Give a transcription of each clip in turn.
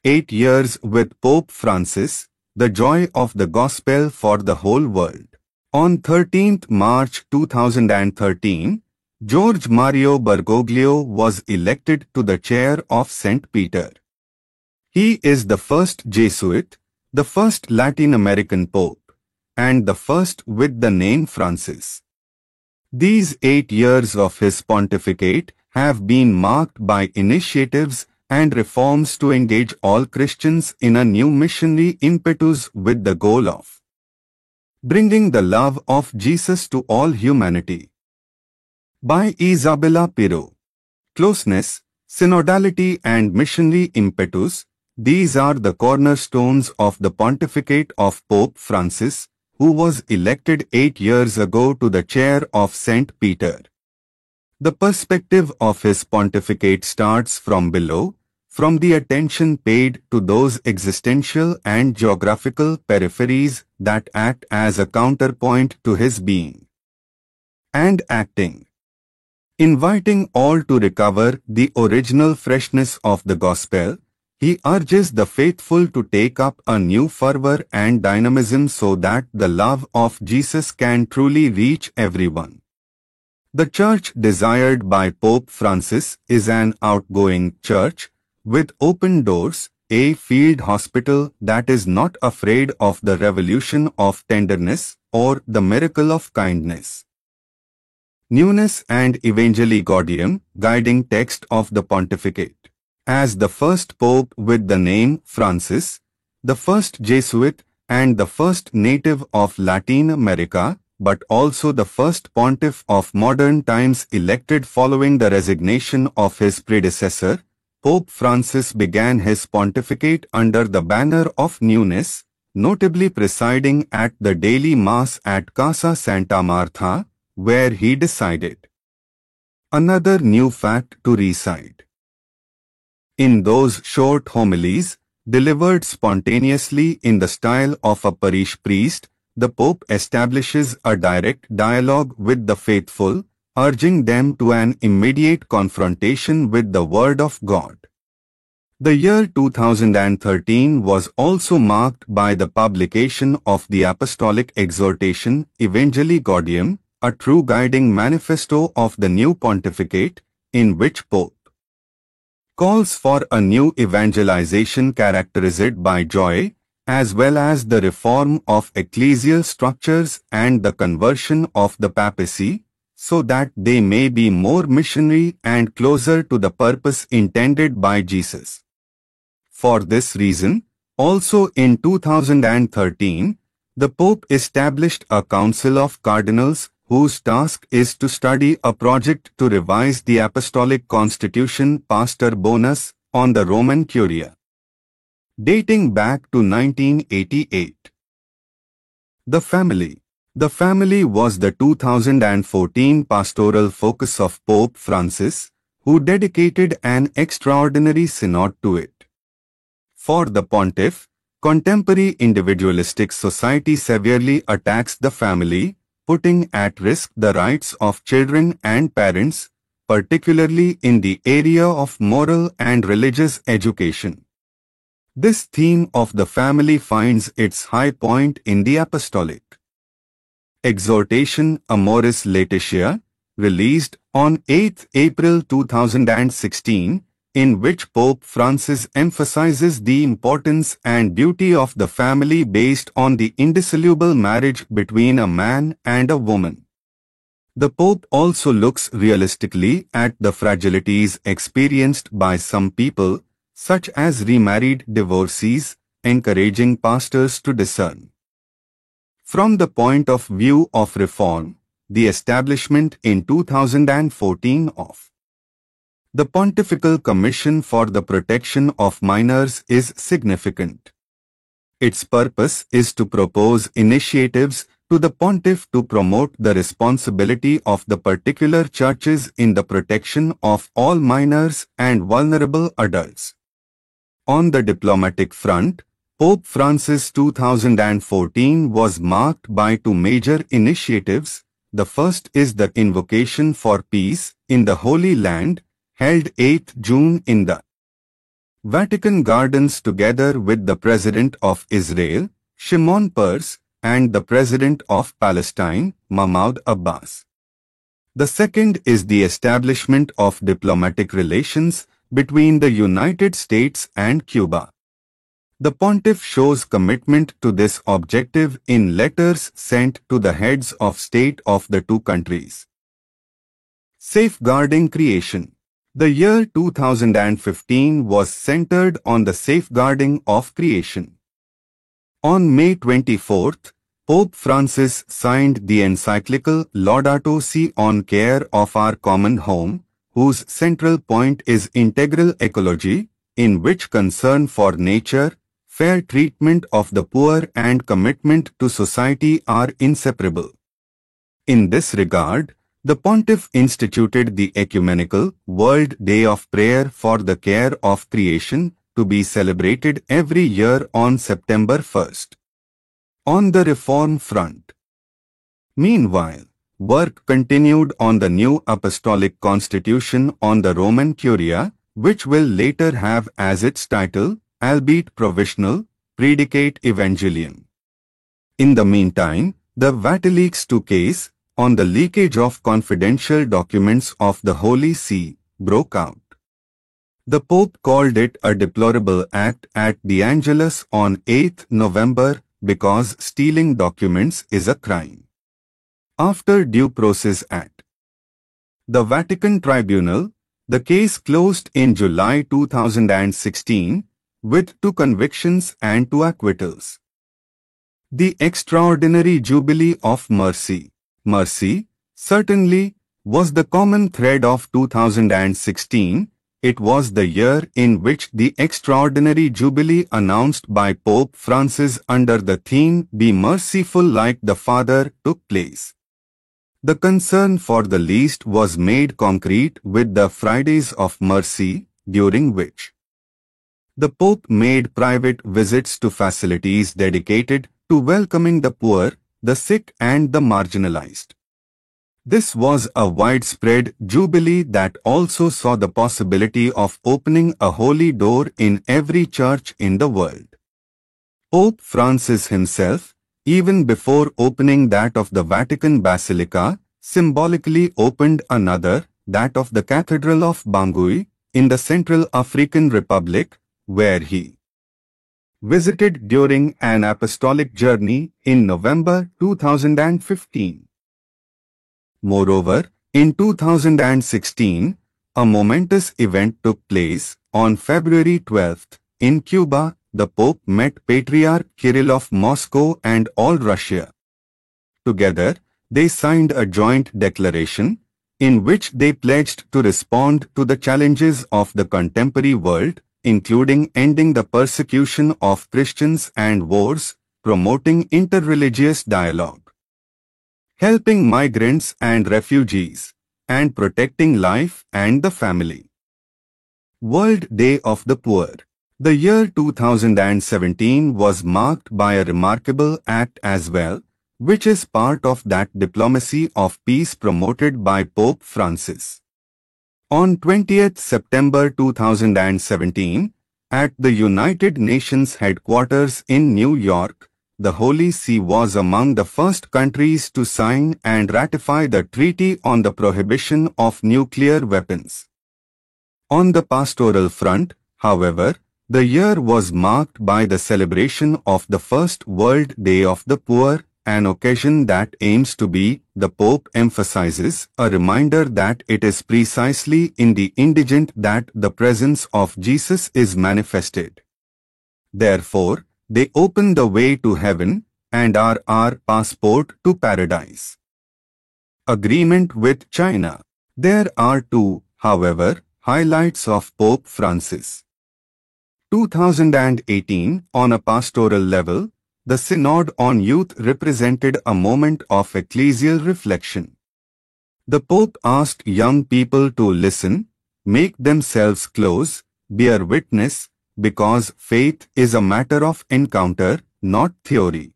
8 years with Pope Francis, the joy of the gospel for the whole world. On 13th March 2013, George Mario Bergoglio was elected to the chair of St. Peter. He is the first Jesuit, the first Latin American Pope, and the first with the name Francis. These 8 years of his pontificate have been marked by initiatives and reforms to engage all Christians in a new missionary impetus with the goal of bringing the love of Jesus to all humanity. By Isabella Pirro. Closeness, synodality and missionary impetus, these are the cornerstones of the pontificate of Pope Francis, who was elected 8 years ago to the chair of St. Peter. The perspective of his pontificate starts from below, from the attention paid to those existential and geographical peripheries that act as a counterpoint to his being and acting. Inviting all to recover the original freshness of the gospel, he urges the faithful to take up a new fervor and dynamism so that the love of Jesus can truly reach everyone. The church desired by Pope Francis is an outgoing church, with open doors, a field hospital that is not afraid of the revolution of tenderness or the miracle of kindness. Newness and Evangelii Gaudium, guiding text of the pontificate. As the first pope with the name Francis, the first Jesuit and the first native of Latin America, but also the first pontiff of modern times elected following the resignation of his predecessor, Pope Francis began his pontificate under the banner of newness, notably presiding at the daily Mass at Casa Santa Martha, where he decided another new fact to recite. In those short homilies, delivered spontaneously in the style of a parish priest, the Pope establishes a direct dialogue with the faithful, urging them to an immediate confrontation with the Word of God. The year 2013 was also marked by the publication of the apostolic exhortation Evangelii Gaudium, a true guiding manifesto of the new pontificate, in which Pope calls for a new evangelization characterized by joy, as well as the reform of ecclesial structures and the conversion of the papacy, so that they may be more missionary and closer to the purpose intended by Jesus. For this reason, also in 2013, the Pope established a Council of Cardinals whose task is to study a project to revise the Apostolic Constitution Pastor Bonus on the Roman Curia, dating back to 1988. The family. The family was the 2014 pastoral focus of Pope Francis, who dedicated an extraordinary synod to it. For the pontiff, contemporary individualistic society severely attacks the family, putting at risk the rights of children and parents, particularly in the area of moral and religious education. This theme of the family finds its high point in the apostolic exhortation Amoris Laetitia, released on 8 April 2016, in which Pope Francis emphasizes the importance and beauty of the family based on the indissoluble marriage between a man and a woman. The Pope also looks realistically at the fragilities experienced by some people, such as remarried divorcees, encouraging pastors to discern. From the point of view of reform, the establishment in 2014 of the Pontifical Commission for the Protection of Minors is significant. Its purpose is to propose initiatives to the pontiff to promote the responsibility of the particular churches in the protection of all minors and vulnerable adults. On the diplomatic front, Pope Francis 2014 was marked by two major initiatives. The first is the Invocation for Peace in the Holy Land, held 8th June in the Vatican Gardens together with the President of Israel, Shimon Peres, and the President of Palestine, Mahmoud Abbas. The second is the establishment of diplomatic relations between the United States and Cuba. The Pontiff shows commitment to this objective in letters sent to the heads of state of the two countries. Safeguarding creation. The year 2015 was centered on the safeguarding of creation. On May 24, Pope Francis signed the encyclical Laudato Si on care of our common home, whose central point is integral ecology, in which concern for nature, fair treatment of the poor and commitment to society are inseparable. In this regard, the Pontiff instituted the Ecumenical World Day of Prayer for the Care of Creation, to be celebrated every year on September 1st. On the reform front. Meanwhile, work continued on the new Apostolic Constitution on the Roman Curia, which will later have as its title, albeit provisional, Predicate Evangelium. In the meantime, the Vatileaks II case, on the leakage of confidential documents of the Holy See, broke out. The Pope called it a deplorable act at the Angelus on 8 November because stealing documents is a crime. After due process at the Vatican Tribunal, the case closed in July 2016 with 2 convictions and 2 acquittals. The Extraordinary Jubilee of Mercy. Mercy, certainly, was the common thread of 2016. It was the year in which the Extraordinary Jubilee announced by Pope Francis under the theme Be Merciful Like the Father took place. The concern for the least was made concrete with the Fridays of Mercy, during which the Pope made private visits to facilities dedicated to welcoming the poor, the sick and the marginalized. This was a widespread jubilee that also saw the possibility of opening a holy door in every church in the world. Pope Francis himself, even before opening that of the Vatican Basilica, symbolically opened another, that of the Cathedral of Bangui, in the Central African Republic, where he visited during an apostolic journey in November 2015. Moreover, in 2016, a momentous event took place. On February 12, in Cuba, the Pope met Patriarch Kirill of Moscow and all Russia. Together, they signed a joint declaration, in which they pledged to respond to the challenges of the contemporary world, including ending the persecution of Christians and wars, promoting interreligious dialogue, helping migrants and refugees, and protecting life and the family. World Day of the Poor. The year 2017 was marked by a remarkable act as well, which is part of that diplomacy of peace promoted by Pope Francis. On 20th September 2017, at the United Nations headquarters in New York, the Holy See was among the first countries to sign and ratify the Treaty on the Prohibition of Nuclear Weapons. On the pastoral front, however, the year was marked by the celebration of the first World Day of the Poor, an occasion that aims to be, the Pope emphasizes, a reminder that it is precisely in the indigent that the presence of Jesus is manifested. Therefore, they open the way to heaven and are our passport to paradise. Agreement with China. There are 2, however, highlights of Pope Francis. 2018, on a pastoral level, the Synod on Youth represented a moment of ecclesial reflection. The Pope asked young people to listen, make themselves close, bear witness, because faith is a matter of encounter, not theory.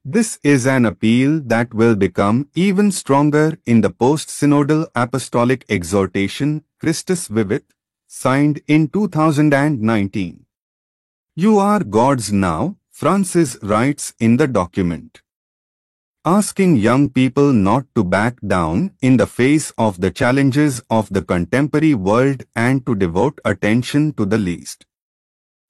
This is an appeal that will become even stronger in the post-synodal apostolic exhortation, Christus Vivit, signed in 2019. "You are gods now," Francis writes in the document, asking young people not to back down in the face of the challenges of the contemporary world and to devote attention to the least.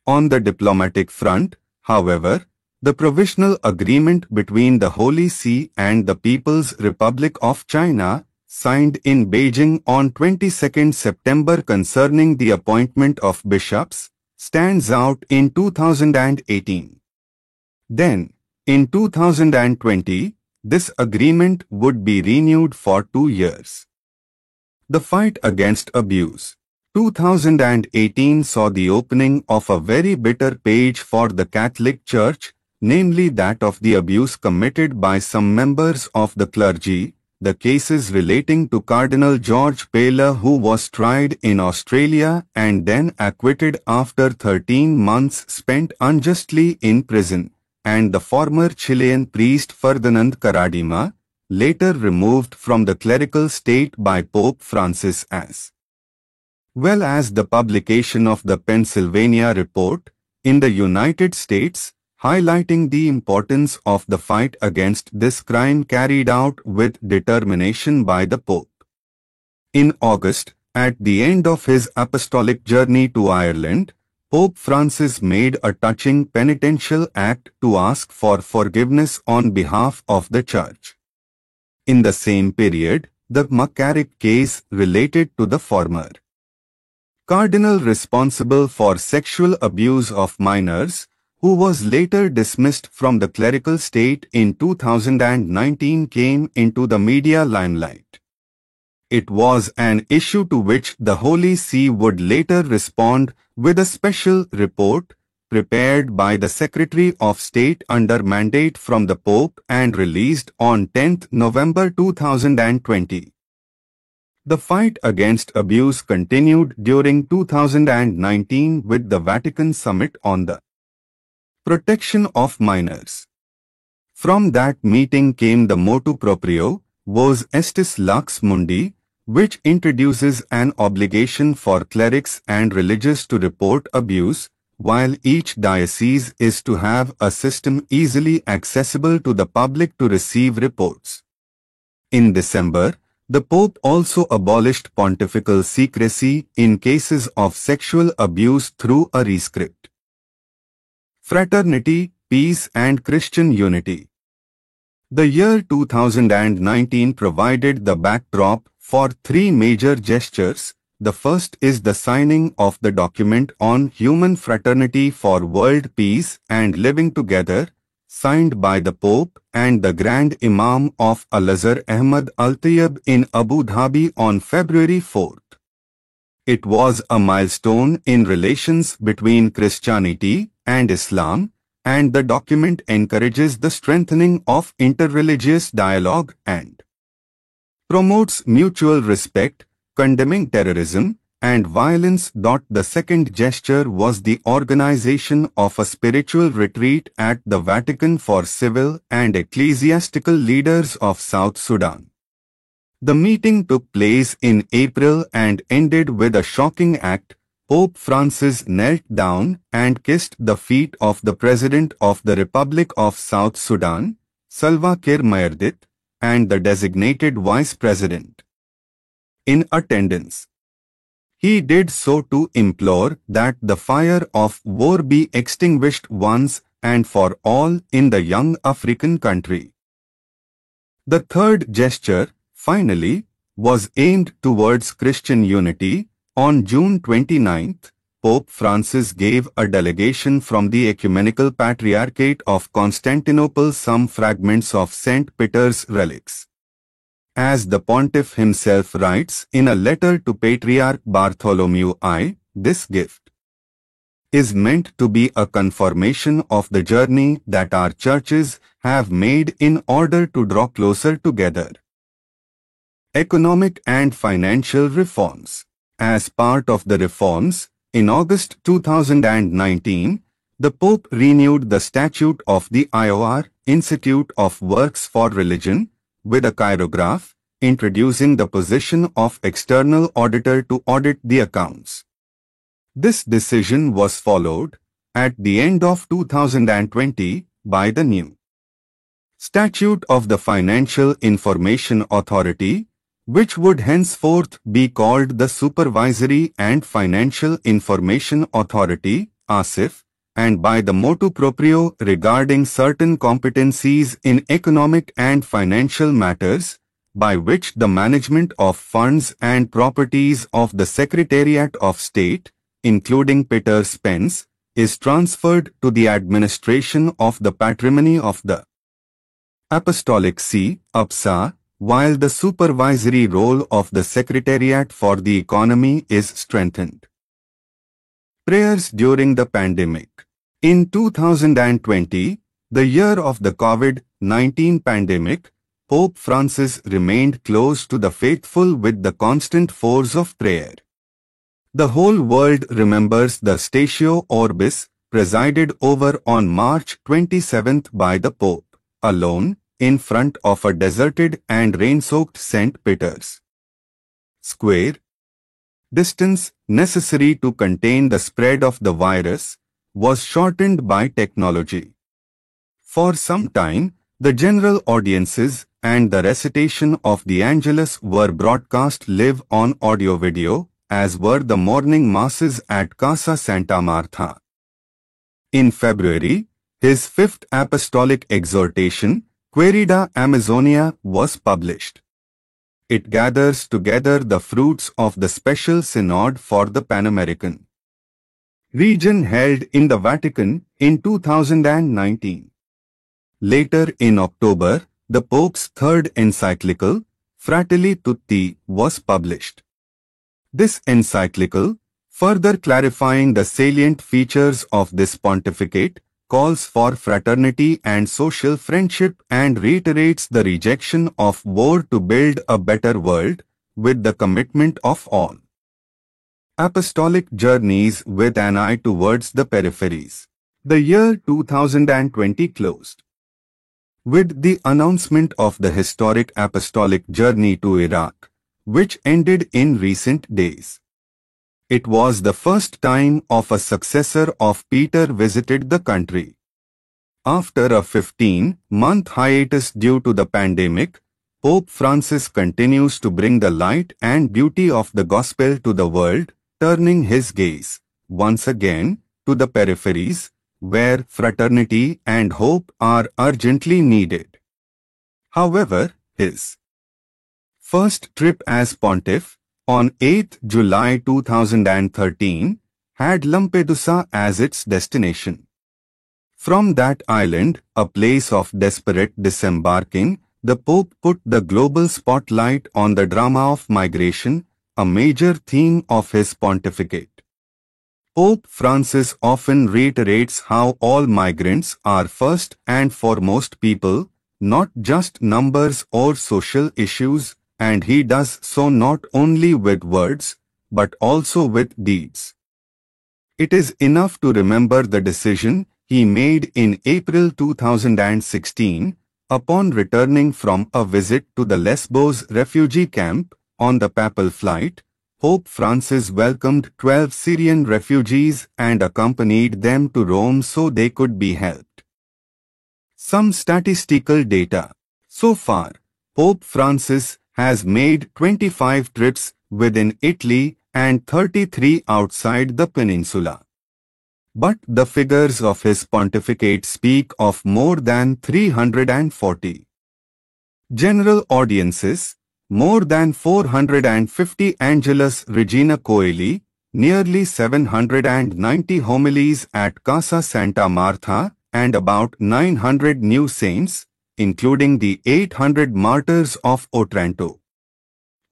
On the diplomatic front, however, the provisional agreement between the Holy See and the People's Republic of China, signed in Beijing on 22 September concerning the appointment of bishops, stands out in 2018. Then, in 2020, this agreement would be renewed for 2 years. The fight against abuse. 2018 saw the opening of a very bitter page for the Catholic Church, namely that of the abuse committed by some members of the clergy, the cases relating to Cardinal George Pell, who was tried in Australia and then acquitted after 13 months spent unjustly in prison, and the former Chilean priest Ferdinand Karadima, later removed from the clerical state by Pope Francis, as well as the publication of the Pennsylvania Report in the United States, highlighting the importance of the fight against this crime carried out with determination by the Pope. In August, at the end of his apostolic journey to Ireland, Pope Francis made a touching penitential act to ask for forgiveness on behalf of the Church. In the same period, the McCarrick case related to the former cardinal responsible for sexual abuse of minors, who was later dismissed from the clerical state in 2019, came into the media limelight. It was an issue to which the Holy See would later respond with a special report prepared by the Secretary of State under mandate from the Pope and released on 10 November 2020. The fight against abuse continued during 2019 with the Vatican Summit on the protection of minors. From that meeting came the motu proprio, Vos Estis Lux Mundi, which introduces an obligation for clerics and religious to report abuse, while each diocese is to have a system easily accessible to the public to receive reports. In December, the Pope also abolished pontifical secrecy in cases of sexual abuse through a rescript. Fraternity, peace and Christian unity. The year 2019 provided the backdrop for 3 major gestures. The first is the signing of the document on human fraternity for world peace and living together, signed by the Pope and the Grand Imam of Al-Azhar Ahmad Al-Tayyib in Abu Dhabi on February 4. It was a milestone in relations between Christianity and Islam, and the document encourages the strengthening of interreligious dialogue and promotes mutual respect, condemning terrorism and violence. The second gesture was the organization of a spiritual retreat at the Vatican for civil and ecclesiastical leaders of South Sudan. The meeting took place in April and ended with a shocking act. Pope Francis knelt down and kissed the feet of the President of the Republic of South Sudan, Salva Kiir Mayardit, and the designated Vice President. In attendance, he did so to implore that the fire of war be extinguished once and for all in the young African country. The third gesture, finally, was aimed towards Christian unity. On June 29, Pope Francis gave a delegation from the Ecumenical Patriarchate of Constantinople some fragments of St. Peter's relics. As the Pontiff himself writes in a letter to Patriarch Bartholomew I, this gift is meant to be a confirmation of the journey that our churches have made in order to draw closer together. Economic and financial reforms. As part of the reforms, in August 2019, the Pope renewed the statute of the IOR, Institute of Works for Religion, with a chirograph, introducing the position of external auditor to audit the accounts. This decision was followed, at the end of 2020, by the new Statute of the Financial Information Authority, which would henceforth be called the Supervisory and Financial Information Authority, ASIF, and by the motu proprio regarding certain competencies in economic and financial matters, by which the management of funds and properties of the Secretariat of State, including Peter Spence, is transferred to the administration of the patrimony of the Apostolic See, APSA, while the supervisory role of the Secretariat for the Economy is strengthened. Prayers during the pandemic. In 2020, the year of the COVID-19 pandemic, Pope Francis remained close to the faithful with the constant force of prayer. The whole world remembers the Statio Orbis, presided over on March 27 by the Pope, alone, in front of a deserted and rain-soaked St. Peter's Square. Distance necessary to contain the spread of the virus was shortened by technology. For some time, the general audiences and the recitation of the Angelus were broadcast live on audio-video, as were the morning masses at Casa Santa Marta. In February, his fifth apostolic exhortation, Querida Amazonia, was published. It gathers together the fruits of the special synod for the Pan-American region held in the Vatican in 2019. Later in October, the Pope's third encyclical, Fratelli Tutti, was published. This encyclical, further clarifying the salient features of this pontificate, calls for fraternity and social friendship and reiterates the rejection of war to build a better world, with the commitment of all apostolic journeys with an eye towards the peripheries. The year 2020 closed with the announcement of the historic apostolic journey to Iraq, which ended in recent days. It was the first time of a successor of Peter visited the country. After a 15-month hiatus due to the pandemic, Pope Francis continues to bring the light and beauty of the gospel to the world, turning his gaze, once again, to the peripheries, where fraternity and hope are urgently needed. However, his first trip as pontiff, on 8 July 2013, had Lampedusa as its destination. From that island, a place of desperate disembarking, the Pope put the global spotlight on the drama of migration, a major theme of his pontificate. Pope Francis often reiterates how all migrants are first and foremost people, not just numbers or social issues, and he does so not only with words, but also with deeds. It is enough to remember the decision he made in April 2016, upon returning from a visit to the Lesbos refugee camp. On the papal flight, Pope Francis welcomed 12 Syrian refugees and accompanied them to Rome so they could be helped. Some statistical data. So far, Pope Francis has made 25 trips within Italy and 33 outside the peninsula. But the figures of his pontificate speak of more than 340 general audiences, more than 450 Angelus Regina Coeli, nearly 790 homilies at Casa Santa Marta, and about 900 new saints, including the 800 martyrs of Otranto.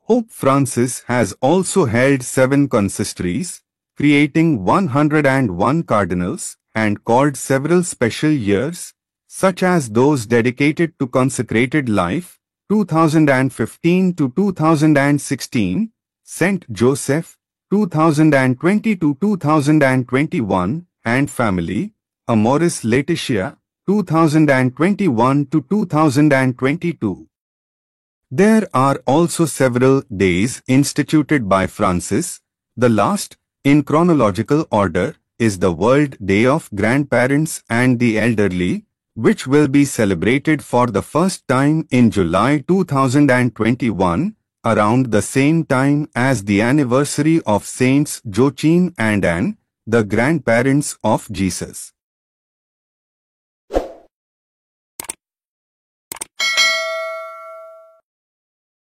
Pope Francis has also held 7 consistories, creating 101 cardinals, and called several special years, such as those dedicated to consecrated life, 2015 to 2016, Saint Joseph, 2020 to 2021, and Family, Amoris Laetitia, 2021 to 2022. There are also several days instituted by Francis, the last, in chronological order, is the World Day of Grandparents and the Elderly, which will be celebrated for the first time in July 2021, around the same time as the anniversary of Saints Joachim and Anne, the grandparents of Jesus.